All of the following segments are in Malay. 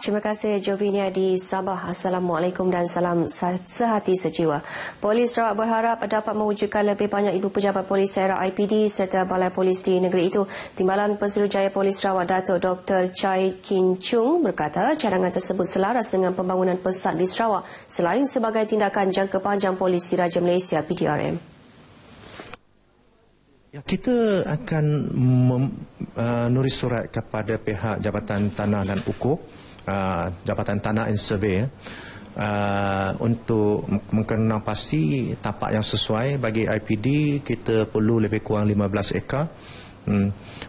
Terima kasih Jovinia di Sabah. Assalamualaikum dan salam sehati sejiwa. Polis Sarawak berharap dapat mewujudkan lebih banyak ibu pejabat polis daerah IPD serta balai polis di negeri itu. Timbalan Pesuruhjaya Polis Sarawak Datuk Dr. Chai Kin Chung berkata cadangan tersebut selaras dengan pembangunan pesat di Sarawak selain sebagai tindakan jangka panjang Polis Diraja Malaysia PDRM. Kita akan menulis surat kepada pihak Jabatan Tanah dan Ukuk, Jabatan Tanah and Survey untuk mengenang pasti tapak yang sesuai bagi IPD. Kita perlu lebih kurang 15 ekar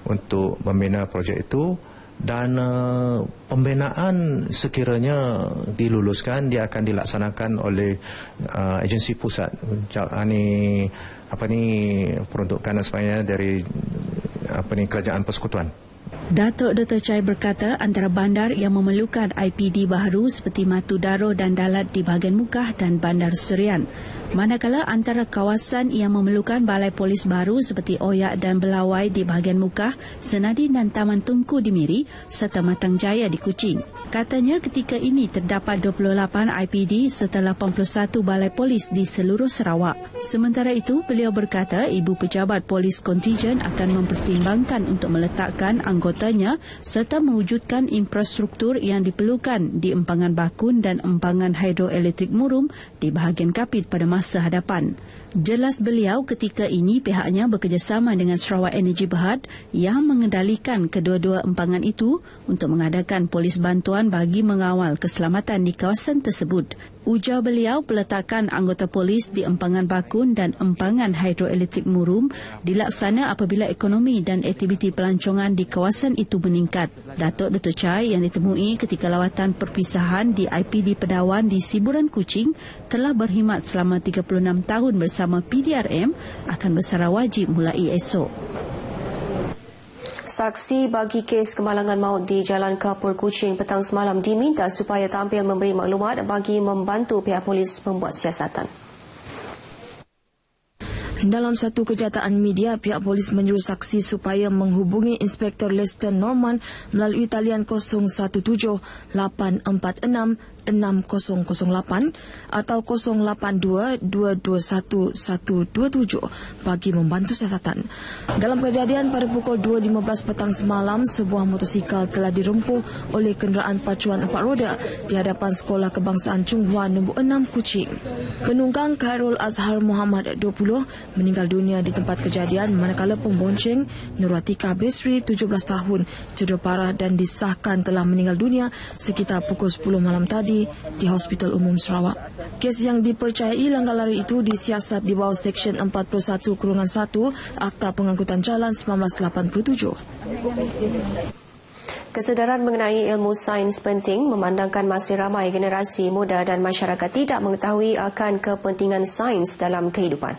untuk membina projek itu, dan pembinaan sekiranya diluluskan dia akan dilaksanakan oleh agensi pusat peruntukan dan sebagainya dari Kerajaan Persekutuan. Datuk Dr. Chai berkata antara bandar yang memerlukan IPD baharu seperti Matu Daro dan Dalat di bahagian Mukah dan Bandar Serian. Manakala antara kawasan yang memerlukan balai polis baru seperti Oyak dan Belawai di bahagian Mukah, Senadi dan Taman Tunku di Miri serta Matang Jaya di Kuching. Katanya ketika ini terdapat 28 IPD serta 81 balai polis di seluruh Sarawak. Sementara itu, beliau berkata ibu pejabat polis kontijen akan mempertimbangkan untuk meletakkan anggotanya serta mewujudkan infrastruktur yang diperlukan di Empangan Bakun dan Empangan Hidroelektrik Murum di bahagian Kapit pada masa hadapan. Jelas beliau ketika ini pihaknya bekerjasama dengan Sarawak Energy Berhad yang mengendalikan kedua-dua empangan itu untuk mengadakan polis bantuan bagi mengawal keselamatan di kawasan tersebut. Ujar beliau peletakan anggota polis di Empangan Bakun dan Empangan Hidroelektrik Murum dilaksana apabila ekonomi dan aktiviti pelancongan di kawasan itu meningkat. Datuk Dr. Chai yang ditemui ketika lawatan perpisahan di IPD Pedawan di Siburan Kuching telah berkhidmat selama 36 tahun bersama PDRM akan bersara wajib mulai esok. Saksi bagi kes kemalangan maut di Jalan Kapur Kuching petang semalam diminta supaya tampil memberi maklumat bagi membantu pihak polis membuat siasatan. Dalam satu kenyataan media, pihak polis menyuruh saksi supaya menghubungi Inspektor Lester Norman melalui talian 017-846-6008 atau 082-221-127 bagi membantu siasatan. Dalam kejadian pada pukul 2.15 petang semalam, sebuah motosikal telah dirempuh oleh kenderaan pacuan 4 roda di hadapan Sekolah Kebangsaan Chunghua nombor 6 Kuching. Penunggang Khairul Azhar Muhammad 20 meninggal dunia di tempat kejadian, manakala pembonceng Nuratika Besri 17 tahun cedera parah dan disahkan telah meninggal dunia sekitar pukul 10 malam tadi di Hospital Umum Sarawak. Kes yang dipercayai langgar lari itu disiasat di bawah Seksyen 41-1 Akta Pengangkutan Jalan 1987. Kesedaran mengenai ilmu sains penting memandangkan masih ramai generasi muda dan masyarakat tidak mengetahui akan kepentingan sains dalam kehidupan.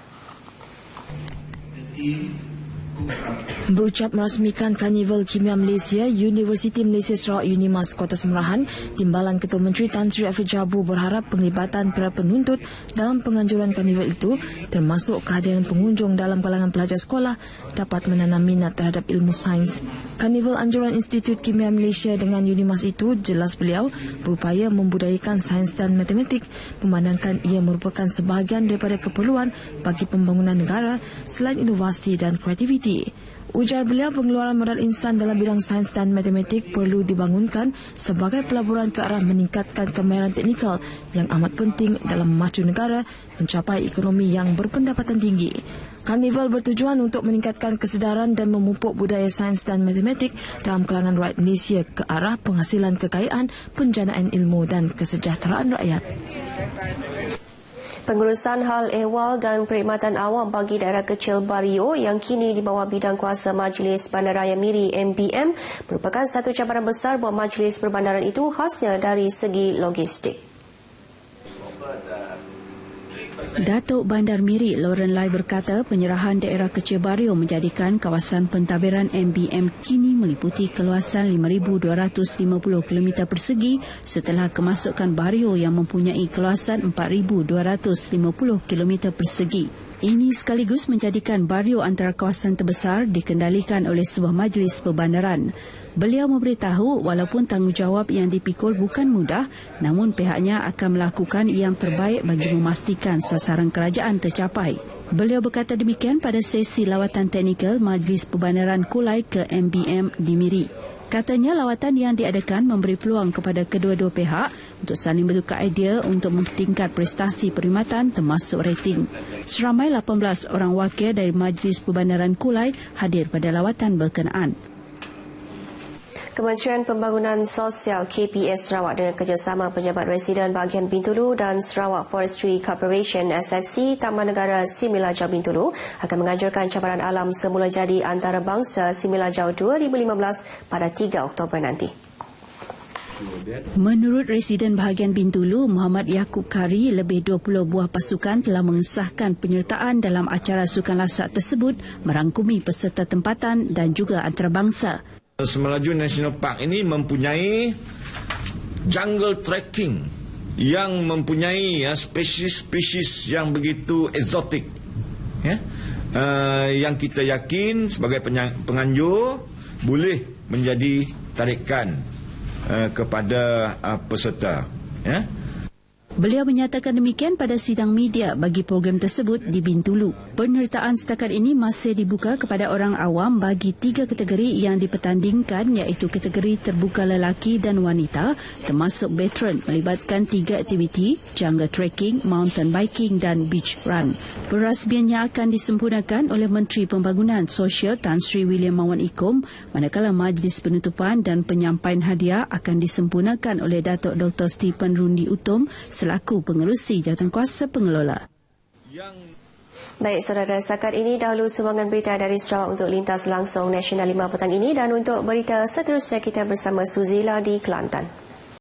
Berucap merasmikan Karnival Kimia Malaysia, Universiti Malaysia Sarawak Unimas Kota Semerahan, Timbalan Ketua Menteri Tan Sri Afif Jabu berharap penglibatan para penuntut dalam penganjuran karnival itu, termasuk kehadiran pengunjung dalam kalangan pelajar sekolah, dapat menanam minat terhadap ilmu sains. Karnival anjuran Institut Kimia Malaysia dengan Unimas itu, jelas beliau, berupaya membudayakan sains dan matematik, memandangkan ia merupakan sebahagian daripada keperluan bagi pembangunan negara selain inovasi dan kreativiti. Ujar beliau, pengeluaran modal insan dalam bidang sains dan matematik perlu dibangunkan sebagai pelaburan ke arah meningkatkan kemahiran teknikal yang amat penting dalam memacu negara mencapai ekonomi yang berpendapatan tinggi. Karnival bertujuan untuk meningkatkan kesedaran dan memupuk budaya sains dan matematik dalam kalangan rakyat Malaysia ke arah penghasilan kekayaan, penjanaan ilmu dan kesejahteraan rakyat. Pengurusan Hal Ehwal dan Perkhidmatan Awam bagi daerah kecil Bario yang kini di bawah bidang kuasa Majlis Bandaraya Miri MBM merupakan satu cabaran besar buat majlis perbandaran itu, khasnya dari segi logistik. Datuk Bandar Miri Lauren Lai berkata penyerahan daerah kecil Bario menjadikan kawasan pentadbiran MBM kini meliputi keluasan 5,250 km persegi setelah kemasukan Bario yang mempunyai keluasan 4,250 km persegi. Ini sekaligus menjadikan bario antara kawasan terbesar dikendalikan oleh sebuah majlis perbandaran. Beliau memberitahu walaupun tanggungjawab yang dipikul bukan mudah, namun pihaknya akan melakukan yang terbaik bagi memastikan sasaran kerajaan tercapai. Beliau berkata demikian pada sesi lawatan teknikal Majlis Perbandaran Kulai ke MBM di Miri. Katanya lawatan yang diadakan memberi peluang kepada kedua-dua pihak untuk saling bertukar idea untuk mempertingkat prestasi perkhidmatan termasuk rating. Seramai 18 orang wakil dari Majlis Perbandaran Kulai hadir pada lawatan berkenaan. Kementerian Pembangunan Sosial KPS Sarawak dengan kerjasama pejabat residen bahagian Bintulu dan Sarawak Forestry Corporation SFC Taman Negara Similajau Bintulu akan menganjurkan cabaran alam semula jadi antarabangsa Similajau 2015 pada 3 Oktober nanti. Menurut residen bahagian Bintulu, Muhammad Yaakob Kari, lebih 20 buah pasukan telah mengesahkan penyertaan dalam acara sukan lasak tersebut merangkumi peserta tempatan dan juga antarabangsa. Semelaju National Park ini mempunyai jungle trekking yang mempunyai spesies-spesies yang begitu eksotik. Yang kita yakin sebagai penganjur boleh menjadi tarikan kepada peserta. Beliau menyatakan demikian pada sidang media bagi program tersebut di Bintulu. Penyertaan setakat ini masih dibuka kepada orang awam bagi 3 kategori yang dipertandingkan, iaitu kategori terbuka lelaki dan wanita termasuk veteran melibatkan 3 aktiviti, jungle trekking, mountain biking dan beach run. Perasmiannya akan disempurnakan oleh Menteri Pembangunan Sosial Tan Sri William Mawan Ikom, manakala majlis penutupan dan penyampaian hadiah akan disempurnakan oleh Datuk Dr. Stephen Rundi Utom selaku pengerusi jawatankuasa pengelola. Baik, saudara, setakat ini dahulu sumbangan berita dari Sarawak untuk Lintas Langsung Nasional 5 petang ini, dan untuk berita seterusnya kita bersama Suzila di Kelantan.